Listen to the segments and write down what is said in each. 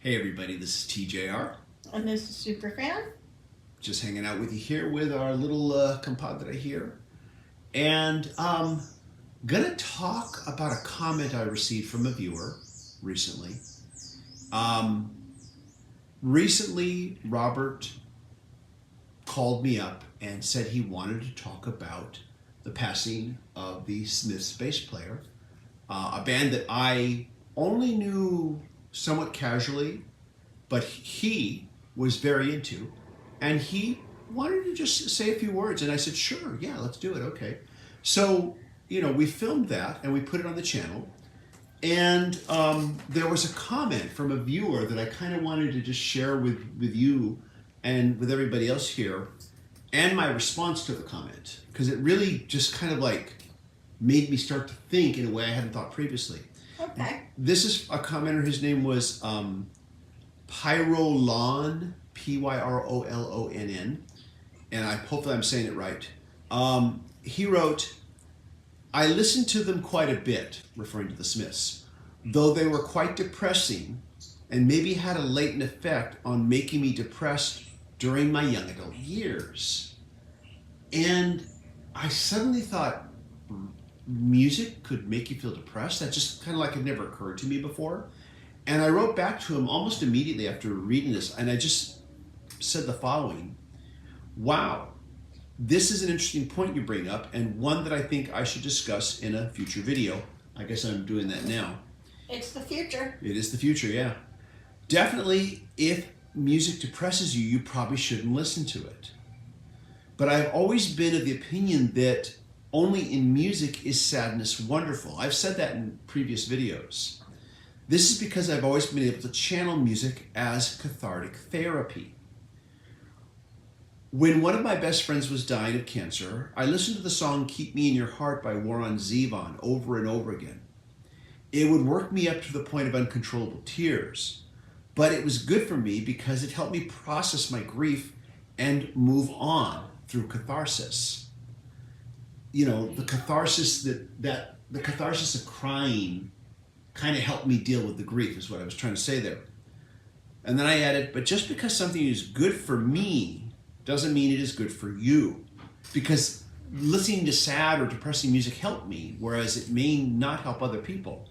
Hey everybody, this is TJR. And this is Superfan. Just hanging out with you here with our little compadre here. And gonna talk about a comment I received from a viewer recently. Recently, Robert called me up and said he wanted to talk about the passing of the Smiths bass player, a band that I only knew somewhat casually, but he was very into, and he wanted to just say a few words, and I said, sure, yeah, let's do it, okay. So, we filmed that, and we put it on the channel, and there was a comment from a viewer that I kind of wanted to just share with you and with everybody else here, and my response to the comment, because it really just kind of made me start to think in a way I hadn't thought previously. Okay. This is a commenter. His name was Pyrolon, Pyrolonn, and hopefully I'm saying it right. He wrote, I listened to them quite a bit, referring to the Smiths, though they were quite depressing and maybe had a latent effect on making me depressed during my young adult years. And I suddenly thought, music could make you feel depressed? That just kind of had never occurred to me before. And I wrote back to him almost immediately after reading this, and I just said the following: wow, this is an interesting point you bring up, and one that I think I should discuss in a future video. I guess I'm doing that now. It's the future. It is the future, yeah. Definitely, if music depresses you, you probably shouldn't listen to it. But I've always been of the opinion that only in music is sadness wonderful. I've said that in previous videos. This is because I've always been able to channel music as cathartic therapy. When one of my best friends was dying of cancer, I listened to the song Keep Me in Your Heart by Warren Zevon over and over again. It would work me up to the point of uncontrollable tears, but it was good for me because it helped me process my grief and move on through catharsis. The catharsis the catharsis of crying kind of helped me deal with the grief, is what I was trying to say there. And then I added, but just because something is good for me doesn't mean it is good for you. Because listening to sad or depressing music helped me, whereas it may not help other people.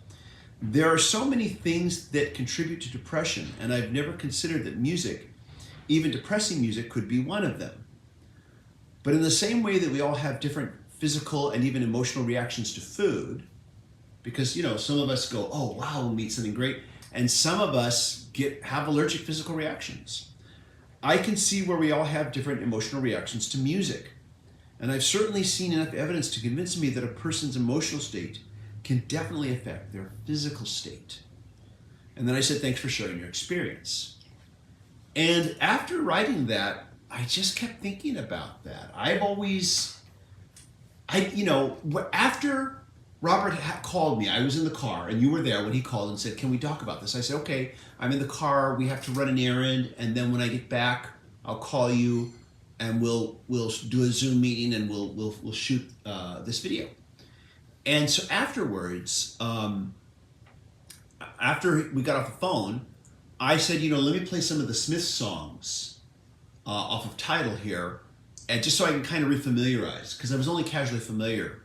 There are so many things that contribute to depression, and I've never considered that music, even depressing music, could be one of them. But in the same way that we all have different physical and even emotional reactions to food, because some of us go, oh wow, we'll eat something great, and some of us have allergic physical reactions. I can see where we all have different emotional reactions to music, and I've certainly seen enough evidence to convince me that a person's emotional state can definitely affect their physical state. And then I said, thanks for sharing your experience. And after writing that, I just kept thinking about that. After Robert called me, I was in the car, and you were there when he called and said, can we talk about this? I said, okay, I'm in the car, we have to run an errand, and then when I get back, I'll call you, and we'll do a Zoom meeting, and we'll shoot this video. And so afterwards, after we got off the phone, I said, let me play some of the Smiths songs off of Tidal here, and just so I can kind of refamiliarize, because I was only casually familiar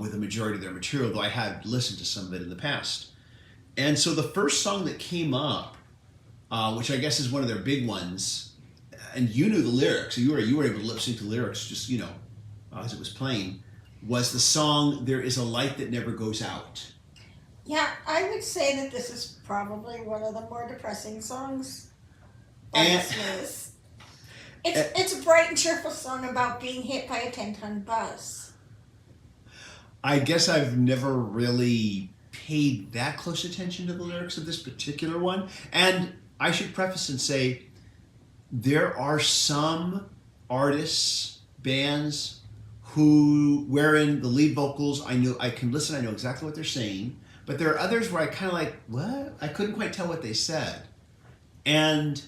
with the majority of their material, though I had listened to some of it in the past. And so the first song that came up, which I guess is one of their big ones, and you knew the lyrics, so you were able to lip sync the lyrics just, as it was playing, was the song There Is a Light That Never Goes Out. Yeah, I would say that this is probably one of the more depressing songs by the Smiths. It's a bright and cheerful song about being hit by a 10-ton bus. I guess I've never really paid that close attention to the lyrics of this particular one. And I should preface and say, there are some artists, bands, wherein the lead vocals, I can listen, I know exactly what they're saying, but there are others where I kind of what? I couldn't quite tell what they said. And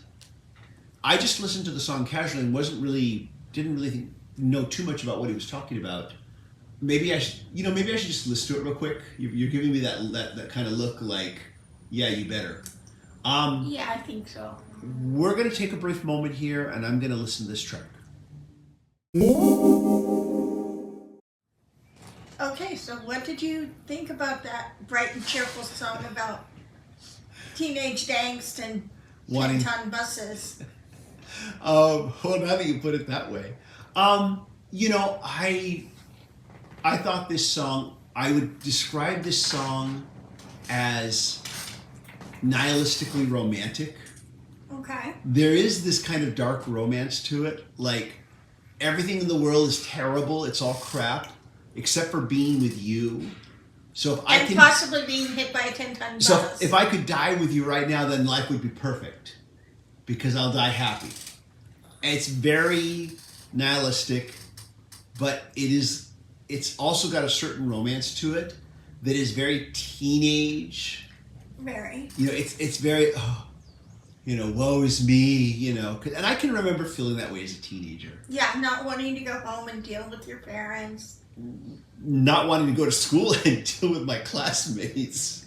I just listened to the song casually and didn't really know too much about what he was talking about. Maybe I should just listen to it real quick. You're giving me that kind of look like, yeah, you better. Yeah, I think so. We're going to take a brief moment here, and I'm going to listen to this track. Okay, so what did you think about that bright and cheerful song about teenage angst and 10-ton buses? Well, now that you put it that way, you know, I thought this song, I would describe this song as nihilistically romantic. Okay. There is this kind of dark romance to it, like everything in the world is terrible, it's all crap, except for being with you. So if I can possibly being hit by a 10-ton bus. So if I could die with you right now, then life would be perfect, because I'll die happy. And it's very nihilistic, but it's also got a certain romance to it that is very teenage. Very. You know, it's very, you know, woe is me, you know. And I can remember feeling that way as a teenager. Yeah, not wanting to go home and deal with your parents. Not wanting to go to school and deal with my classmates.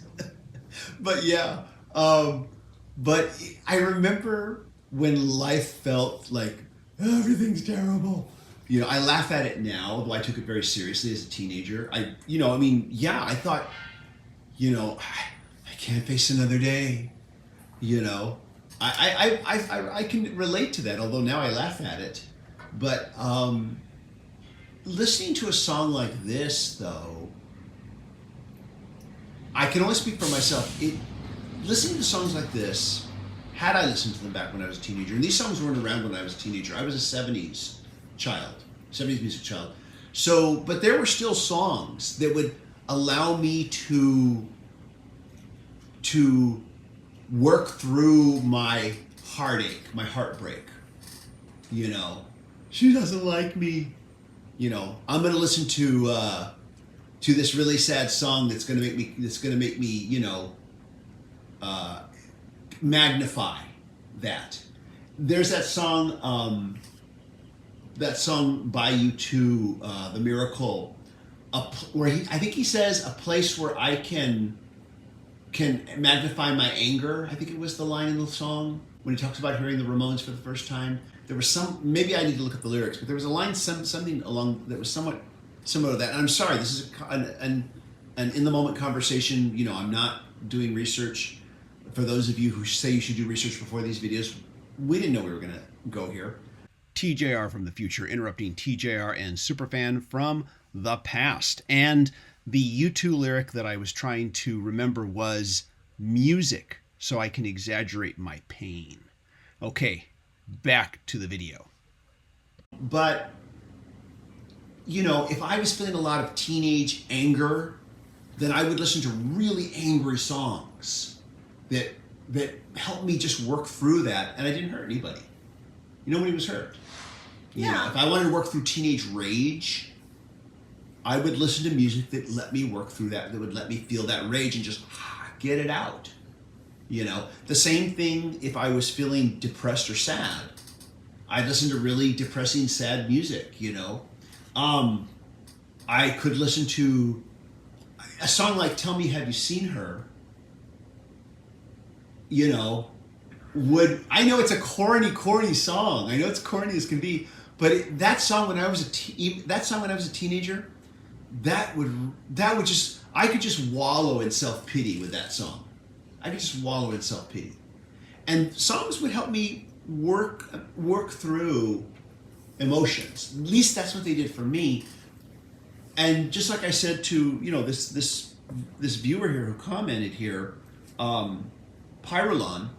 But yeah, but I remember when life felt like everything's terrible. You know, I laugh at it now, though I took it very seriously as a teenager. I thought, you know, I can't face another day. You know, I can relate to that, although now I laugh at it. But listening to a song like this, though, I can only speak for myself. Listening to songs like this, had I listened to them back when I was a teenager, and these songs weren't around when I was a teenager. I was a 70s child, 70s music child. So, but there were still songs that would allow me to work through my heartache, my heartbreak. You know, she doesn't like me. You know, I'm going to listen to this really sad song that's going to make me, you know, magnify that. There's that song by U2, The Miracle, where I think he says a place where I can magnify my anger. I think it was the line in the song when he talks about hearing the Ramones for the first time. There was maybe I need to look at the lyrics, but there was a line, something along that was somewhat similar to that. And I'm sorry, this is an in the moment conversation. You know, I'm not doing research. For those of you who say you should do research before these videos, we didn't know we were going to go here. TJR from the future interrupting TJR and Superfan from the past. And the U2 lyric that I was trying to remember was music, so I can exaggerate my pain. Okay, back to the video. But, you know, if I was feeling a lot of teenage anger, then I would listen to really angry songs that helped me just work through that, and I didn't hurt anybody. Nobody was hurt. You know, if I wanted to work through teenage rage, I would listen to music that let me work through that would let me feel that rage and just get it out. You know, the same thing if I was feeling depressed or sad. I'd listen to really depressing, sad music, you know. I could listen to a song like Tell Me Have You Seen Her, you know, I know it's a corny song. I know it's corny as can be, but that song when I was a teenager, that would just, I could just wallow in self-pity with that song. I could just wallow in self-pity. And songs would help me work through emotions. At least that's what they did for me. And just like I said to, you know, this viewer here who commented here, Pyrolon,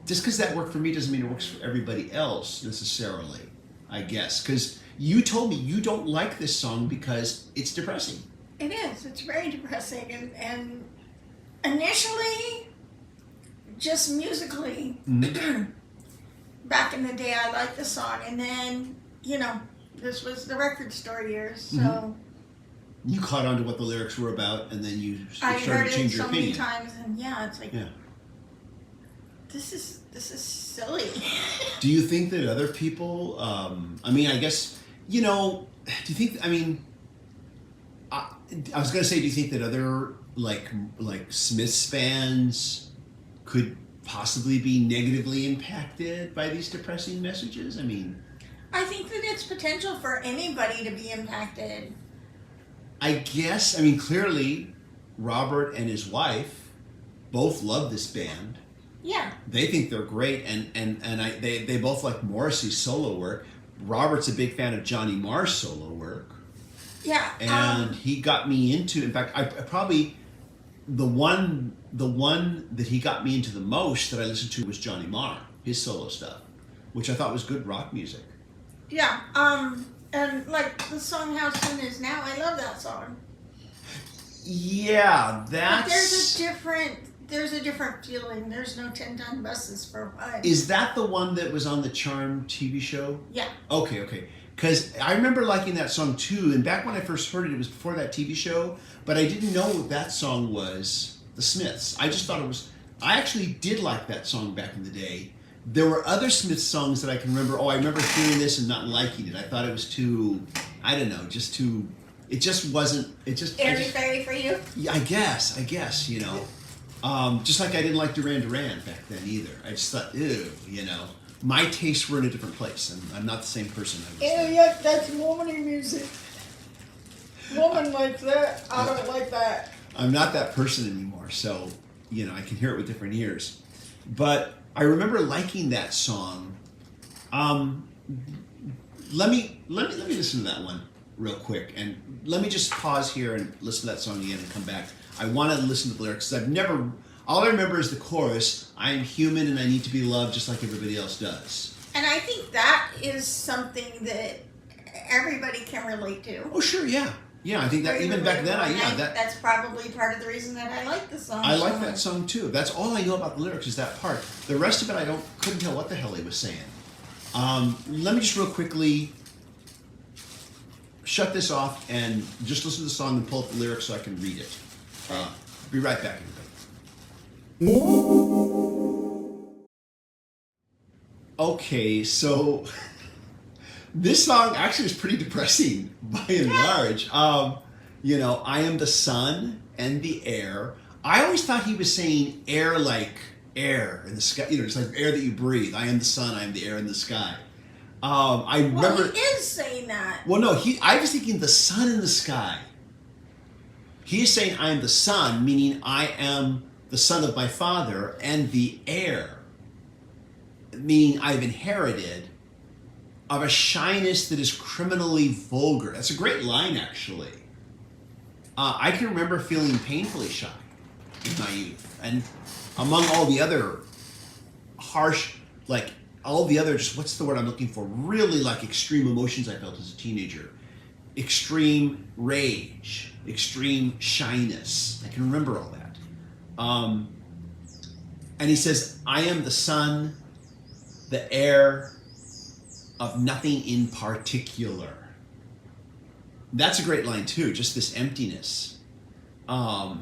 just because that worked for me doesn't mean it works for everybody else necessarily, I guess. Because you told me you don't like this song because it's depressing. It is. It's very depressing. And initially, just musically, back in the day, I liked the song. And then, you know, this was the record store years, so... You caught on to what the lyrics were about, and then you started to change your opinion. I heard it so many times, and it's like, this is silly. Do you think that other people? I mean, I guess you know. Do you think? I mean, I was going to say, do you think that other like Smith's fans could possibly be negatively impacted by these depressing messages? I mean, I think that it's potential for anybody to be impacted. I guess, I mean, clearly Robert and his wife both love this band. Yeah. They think they're great, they both like Morrissey's solo work. Robert's a big fan of Johnny Marr's solo work. Yeah. And he got me into, in fact, I probably, the one that he got me into the most that I listened to was Johnny Marr, his solo stuff, which I thought was good rock music. Yeah. And like the song "How Soon Is Now," I love that song. Yeah, that's. But there's a different feeling. There's no 10-ton buses for one. Is that the one that was on the Charmed TV show? Yeah. Okay. Because I remember liking that song too, and back when I first heard it, it was before that TV show, but I didn't know that song was the Smiths. I just thought it was. I actually did like that song back in the day. There were other Smiths songs that I can remember. Oh, I remember hearing this and not liking it. I thought it was too, I don't know, just too. It just wasn't. It just. Airy fairy for you? Yeah, I guess, you know. Just like I didn't like Duran Duran back then either. I just thought, ew, you know. My tastes were in a different place, and I'm not the same person I was then. Yeah, that's woman music. Woman like that, I don't like that. I'm not that person anymore, so, you know, I can hear it with different ears. But I remember liking that song. Let me listen to that one real quick, and let me just pause here and listen to that song again and come back. I want to listen to the lyrics because all I remember is the chorus, I am human and I need to be loved just like everybody else does. And I think that is something that everybody can relate to. Oh, sure, yeah. Yeah, I think that even back then, that's probably part of the reason that I like the song. I like that song too. That's all I know about the lyrics is that part. The rest of it, couldn't tell what the hell he was saying. Let me just real quickly shut this off and just listen to the song and pull up the lyrics so I can read it. Be right back, everybody. Okay, so this song actually is pretty depressing by and large. You know, I am the sun and the air. I always thought he was saying air like air in the sky. You know, it's like air that you breathe. I am the sun. I am the air in the sky. I remember. Well, he is saying that. Well, no, I was thinking the sun in the sky. He is saying I am the son, meaning I am the son of my father, and the heir, meaning I've inherited, of a shyness that is criminally vulgar. That's a great line, actually. I can remember feeling painfully shy in my youth, and among all the other harsh, like all the other, just what's the word I'm looking for? Really like extreme emotions I felt as a teenager. Extreme rage, extreme shyness. I can remember all that. And he says, I am the son, the heir of nothing in particular. That's a great line too, just this emptiness. Oh,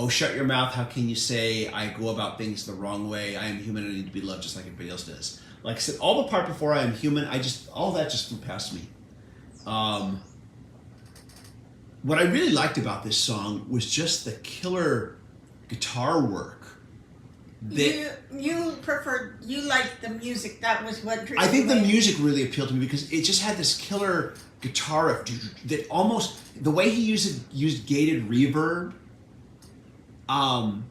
shut your mouth, how can you say I go about things the wrong way? I am human and I need to be loved just like everybody else does. Like I said, all the part before I am human, all that just flew past me. What I really liked about this song was just the killer guitar work. You liked the music. That was what drew you I think the away. music really appealed to me because it just had this killer guitar that almost, the way he used gated reverb and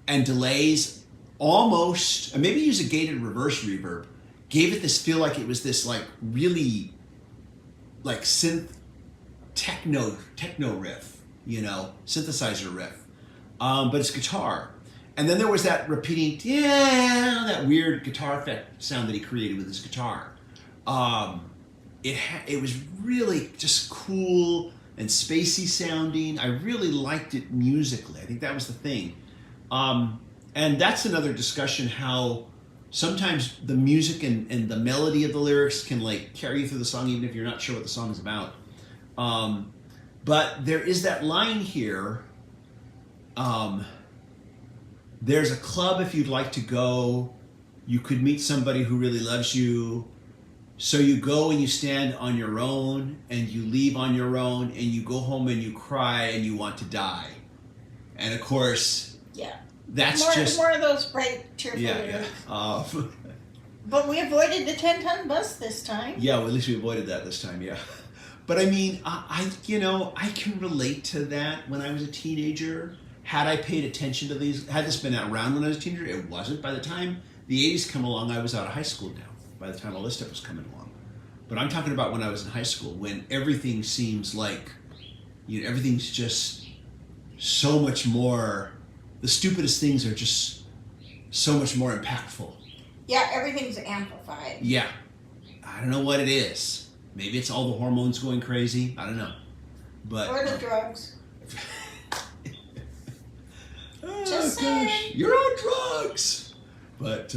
delays, almost, and maybe use a gated reverse reverb, gave it this feel like it was this like really like synth techno riff, you know, synthesizer riff, but it's guitar. And then there was that repeating, that weird guitar effect sound that he created with his guitar. It was really just cool and spacey sounding. I really liked it musically. I think that was the thing. And that's another discussion, how sometimes the music and the melody of the lyrics can like carry you through the song even if you're not sure what the song is about. But there is that line here, there's a club if you'd like to go, you could meet somebody who really loves you, So you go and you stand on your own, and you leave on your own, and you go home and you cry and you want to die. And of course, yeah, that's more of those bright, cheerful lyrics. But we avoided the 10-ton bus this time. Yeah, well, at least we avoided that this time. Yeah, but I mean, I can relate to that. When I was a teenager, had I paid attention to these, had this been around when I was a teenager, it wasn't. By the time the 80s come along, I was out of high school now. By the time all this stuff was coming along. But I'm talking about when I was in high school, when everything seems like, everything's just so much more, the stupidest things are just so much more impactful. Yeah, everything's amplified. Yeah. I don't know what it is. Maybe it's all the hormones going crazy. I don't know. But or the drugs. Oh, just saying. gosh. You're on drugs. But,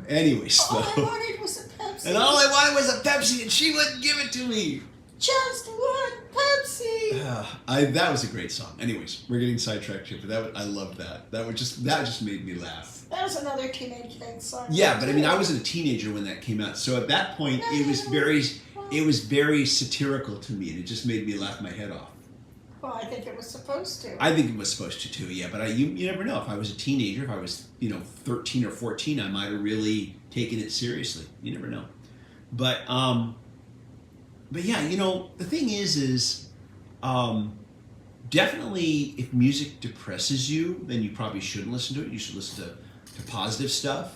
anyways, all I wanted was a Pepsi. And all I wanted was a Pepsi, and she wouldn't give it to me. Just one Pepsi. That was a great song. Anyways, we're getting sidetracked here, but I loved that. That just made me laugh. That was another teenage thing song. Yeah, but I mean, I wasn't a teenager when that came out, so at that point, it was very satirical to me, and it just made me laugh my head off. Well, I think it was supposed to. I think it was supposed to too, yeah. But you never know. If I was a teenager, if I was 13 or 14, I might have really taken it seriously. You never know. But yeah, the thing is definitely if music depresses you, then you probably shouldn't listen to it. You should listen to positive stuff.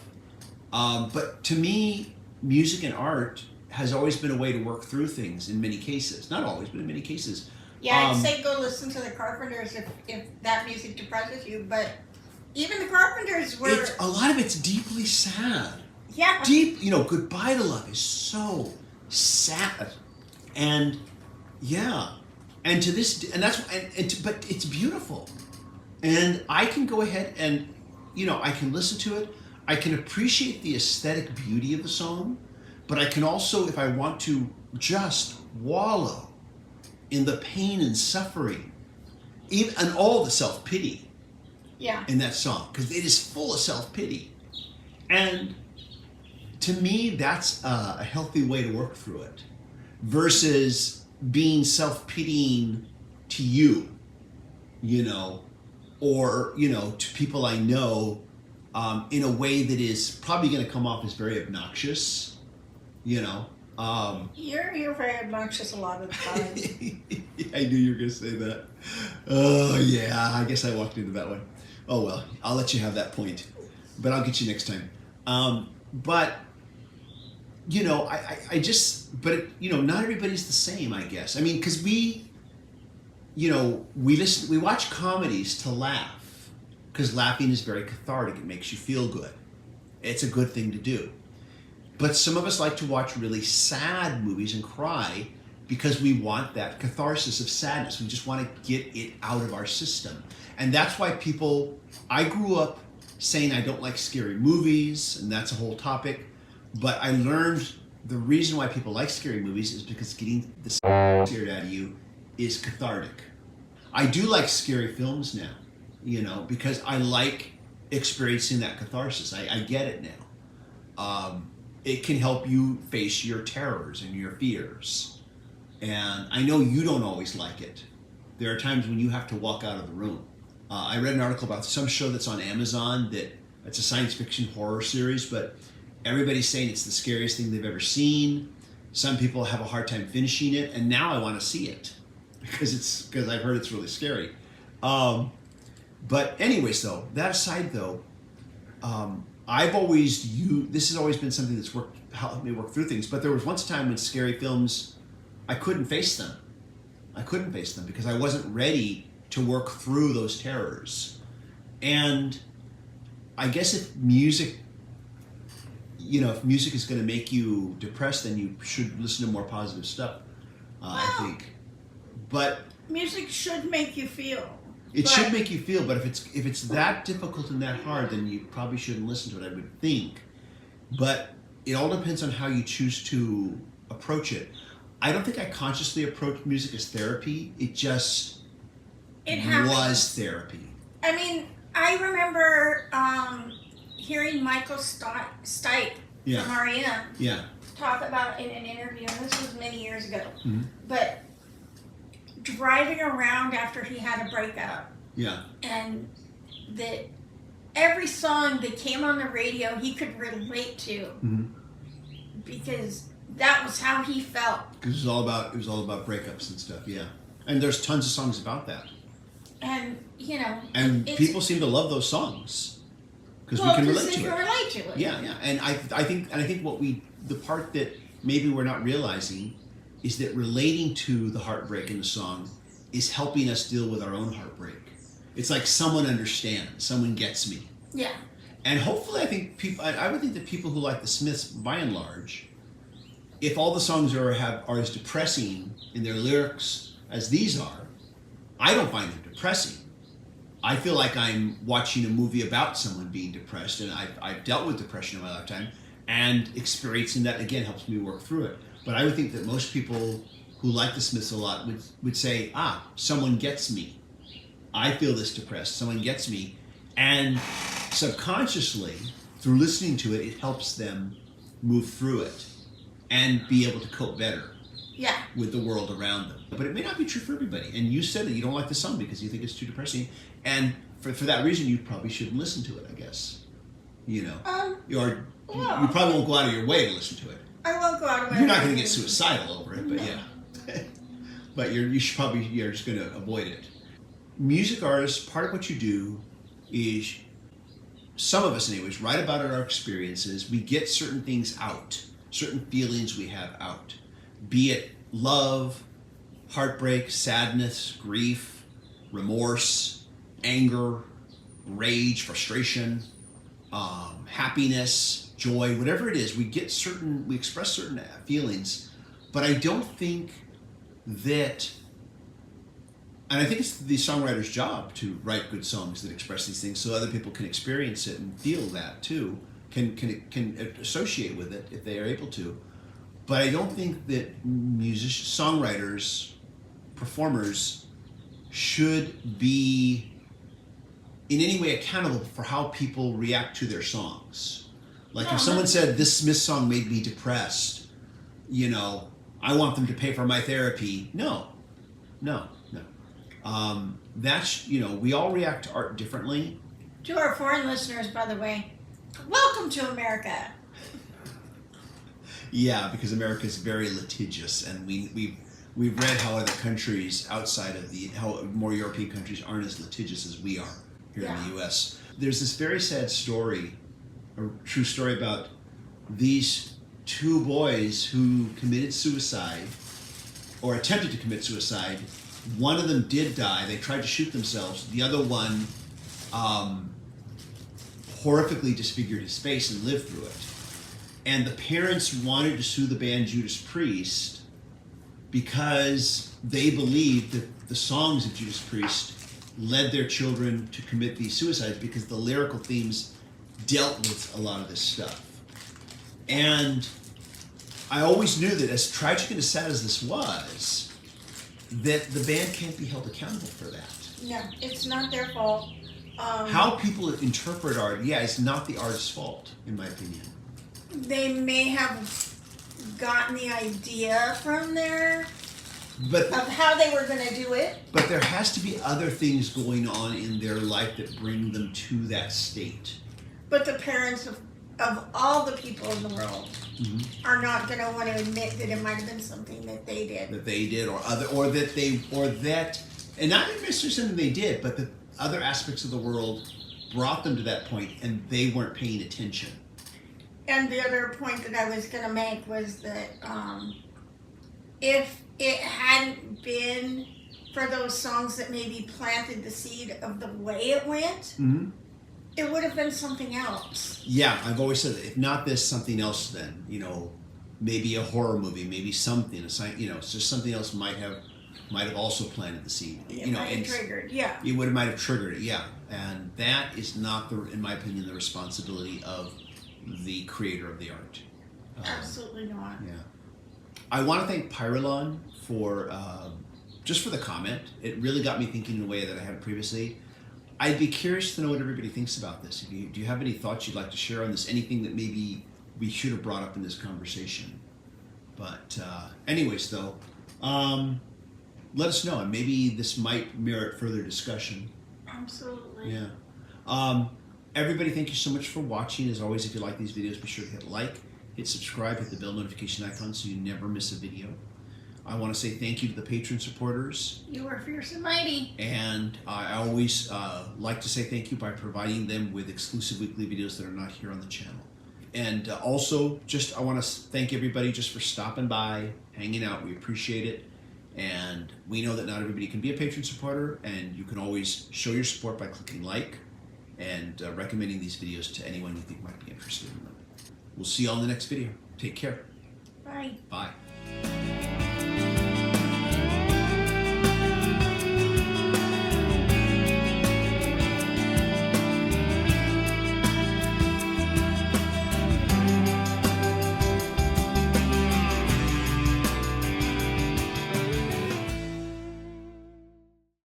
But to me, music and art has always been a way to work through things in many cases. Not always, but in many cases. Yeah, I'd say go listen to the Carpenters if that music depresses you, but even the Carpenters were... A lot of it's deeply sad. Yeah. Deep, Goodbye to Love is so sad. And, yeah. And to this, and that's, but it's beautiful. And I can go ahead and, I can listen to it. I can appreciate the aesthetic beauty of the song, but I can also, if I want to, just wallow in the pain and suffering, and all the self-pity in that song, because it is full of self-pity. And to me, that's a healthy way to work through it, versus being self-pitying to you, or, to people I know, in a way that is probably going to come off as very obnoxious, You're very obnoxious a lot of the time. I knew you were going to say that. Oh, yeah. I guess I walked into that one. Oh, well. I'll let you have that point. But I'll get you next time. But, not everybody's the same, I guess. I mean, because we watch comedies to laugh. Because laughing is very cathartic. It makes you feel good. It's a good thing to do. But some of us like to watch really sad movies and cry because we want that catharsis of sadness. We just want to get it out of our system. And that's why I grew up saying I don't like scary movies, and that's a whole topic. But I learned the reason why people like scary movies is because getting the scared out of you is cathartic. I do like scary films now, because I like experiencing that catharsis. I get it now. It can help you face your terrors and your fears. And I know you don't always like it. There are times when you have to walk out of the room. I read an article about some show that's on Amazon it's a science fiction horror series, but everybody's saying it's the scariest thing they've ever seen. Some people have a hard time finishing it, and now I want to see it because I've heard it's really scary. But anyways, though, that aside, though, this has always been something that's helped me work through things. But there was once a time when scary films, I couldn't face them. I couldn't face them because I wasn't ready to work through those terrors. And I guess if music is going to make you depressed, then you should listen to more positive stuff, I think. But music should make you feel. It should make you feel, but if it's that difficult and that hard, then you probably shouldn't listen to it, I would think. But it all depends on how you choose to approach it. I don't think I consciously approached music as therapy. It just was therapy. I mean, I remember hearing Michael Stipe Yeah. from REM Yeah. talk about in an interview, and this was many years ago, Mhm. but driving around after he had a breakup, Yeah. and that every song that came on the radio he could relate to Mm-hmm. because that was how he felt. Because it was all about breakups and stuff. Yeah. And there's tons of songs about that. And And people seem to love those songs because we can relate to it. it. Yeah, yeah. And I think the part that maybe we're not realizing is that relating to the heartbreak in the song is helping us deal with our own heartbreak. It's like someone understands, someone gets me. Yeah. And hopefully, I would think that people who like the Smiths, by and large, if all the songs are as depressing in their lyrics as these are, I don't find them depressing. I feel like I'm watching a movie about someone being depressed, and I've dealt with depression in my lifetime, and experiencing that again helps me work through it. But I would think that most people who like the Smiths a lot would say, someone gets me. I feel this depressed. Someone gets me. And subconsciously, through listening to it, it helps them move through it and be able to cope better with the world around them. But it may not be true for everybody. And you said that you don't like the song because you think it's too depressing. And for that reason, you probably shouldn't listen to it, I guess. You probably won't go out of your way to listen to it. I won't go out of my way. You're not going to get suicidal over it, but yeah. But you're just going to avoid it. Music artists, part of what you do is, some of us anyways, write about our experiences. We get certain things out, certain feelings we have out. Be it love, heartbreak, sadness, grief, remorse, anger, rage, frustration, happiness, joy, whatever it is, we express certain feelings. But I don't think that, and I think it's the songwriter's job to write good songs that express these things so other people can experience it and feel that too, can associate with it if they are able to. But I don't think that songwriters, performers should be in any way accountable for how people react to their songs. Like if someone said, this Smith song made me depressed, I want them to pay for my therapy. No. We all react to art differently. To our foreign listeners, by the way, welcome to America. Yeah, because America is very litigious, and we've read how other countries outside of how more European countries aren't as litigious as we are here in the U.S. There's this very sad story, a true story about these two boys who committed suicide or attempted to commit suicide. One of them did die. They tried to shoot themselves. The other one horrifically disfigured his face and lived through it. And the parents wanted to sue the band Judas Priest because they believed that the songs of Judas Priest led their children to commit these suicides because the lyrical themes dealt with a lot of this stuff. And I always knew that, as tragic and as sad as this was, that the band can't be held accountable for that. No, it's not their fault. How people interpret art, it's not the artist's fault, in my opinion. They may have gotten the idea from there of how they were going to do it. But there has to be other things going on in their life that bring them to that state. But the parents of all the people in the world are not going to want to admit that it might have been something that they did. And not necessarily something they did, but that other aspects of the world brought them to that point and they weren't paying attention. And the other point that I was going to make was that if it hadn't been for those songs that maybe planted the seed of the way it went, it would have been something else. Yeah, I've always said that. If not this, something else then. Maybe a horror movie, maybe something. It's just something else might have also planted the seed. It might have triggered, It might have triggered it, And that is not, in my opinion, the responsibility of the creator of the art. Absolutely not. Yeah. I want to thank Pyrelon for just for the comment. It really got me thinking in a way that I hadn't previously. I'd be curious to know what everybody thinks about this. Do you have any thoughts you'd like to share on this? Anything that maybe we should have brought up in this conversation. But anyways, though, let us know, and maybe this might merit further discussion. Absolutely. Yeah. Everybody, thank you so much for watching. As always, if you like these videos, be sure to hit like, hit subscribe, hit the bell notification icon so you never miss a video. I want to say thank you to the patron supporters. You are fierce and mighty. And I always like to say thank you by providing them with exclusive weekly videos that are not here on the channel. And also, I want to thank everybody just for stopping by, hanging out. We appreciate it. And we know that not everybody can be a patron supporter, and you can always show your support by clicking like and recommending these videos to anyone you think might be interested in them. We'll see you all in the next video. Take care. Bye. Bye.